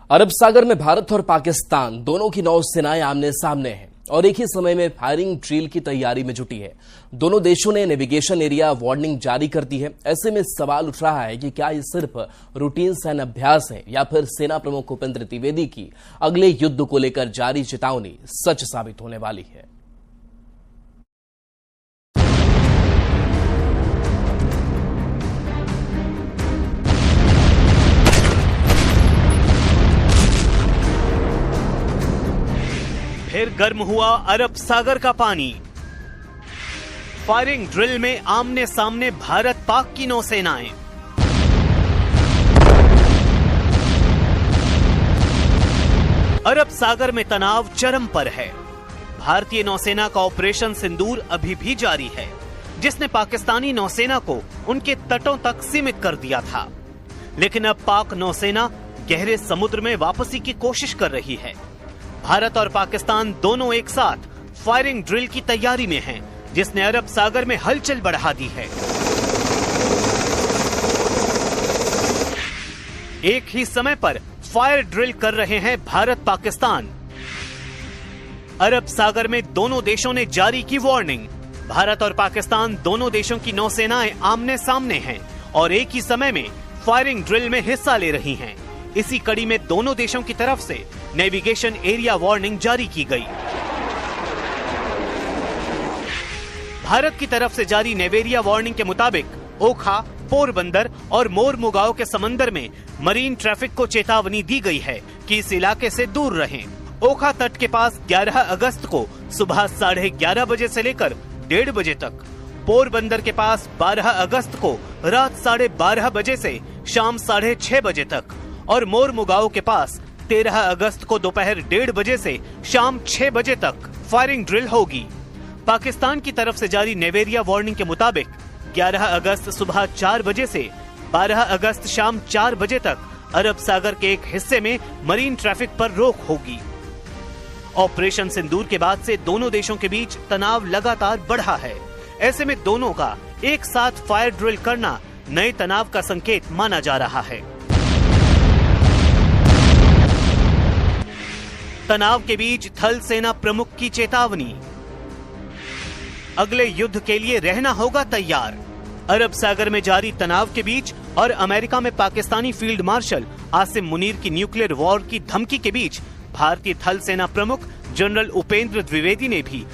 अरब सागर में भारत और पाकिस्तान दोनों की नौसेनाएं आमने सामने हैं और एक ही समय में फायरिंग ड्रिल की तैयारी में जुटी है। दोनों देशों ने नेविगेशन एरिया वार्निंग जारी कर दी है। ऐसे में सवाल उठ रहा है कि क्या ये सिर्फ रूटीन सैन्य अभ्यास है या फिर सेना प्रमुख उपेंद्र द्विवेदी की अगले युद्ध को लेकर जारी चेतावनी सच साबित होने वाली है। फिर गर्म हुआ अरब सागर का पानी। फायरिंग ड्रिल में आमने सामने भारत पाक की नौसेनाएं। अरब सागर में तनाव चरम पर है। भारतीय नौसेना का ऑपरेशन सिंदूर अभी भी जारी है, जिसने पाकिस्तानी नौसेना को उनके तटों तक सीमित कर दिया था। लेकिन अब पाक नौसेना गहरे समुद्र में वापसी की कोशिश कर रही है। भारत और पाकिस्तान दोनों एक साथ फायरिंग ड्रिल की तैयारी में हैं, जिसने अरब सागर में हलचल बढ़ा दी है। एक ही समय पर फायर ड्रिल कर रहे हैं भारत पाकिस्तान। अरब सागर में दोनों देशों ने जारी की वार्निंग। भारत और पाकिस्तान दोनों देशों की नौसेनाएं आमने सामने हैं और एक ही समय में फायरिंग ड्रिल में हिस्सा ले रही हैं। इसी कड़ी में दोनों देशों की तरफ से नेविगेशन एरिया वार्निंग जारी की गई। भारत की तरफ से जारी नेवेरिया वार्निंग के मुताबिक ओखा, पोरबंदर और मोरमुगांव के समंदर में मरीन ट्रैफिक को चेतावनी दी गई है कि इस इलाके से दूर रहें। ओखा तट के पास 11 अगस्त को सुबह 11:30 बजे से लेकर 1:30 बजे तक, पोरबंदर के पास 12 अगस्त को रात 12:30 बजे से शाम 6:30 बजे तक और मोरमुगांव के पास 13 अगस्त को दोपहर 1:30 बजे से शाम 6 बजे तक फायरिंग ड्रिल होगी। पाकिस्तान की तरफ से जारी नेवेरिया वार्निंग के मुताबिक 11 अगस्त सुबह 4 बजे से 12 अगस्त शाम 4 बजे तक अरब सागर के एक हिस्से में मरीन ट्रैफिक पर रोक होगी। ऑपरेशन सिंदूर के बाद से दोनों देशों के बीच तनाव लगातार बढ़ा है। ऐसे में दोनों का एक साथ फायर ड्रिल करना नए तनाव का संकेत माना जा रहा है। तनाव के बीच थल सेना प्रमुख की चेतावनी। अगले युद्ध के लिए रहना होगा तैयार। अरब सागर में जारी तनाव के बीच और अमेरिका में पाकिस्तानी फील्ड मार्शल आसिम मुनीर की न्यूक्लियर वॉर की धमकी के बीच भारतीय थल सेना प्रमुख जनरल उपेंद्र द्विवेदी ने भी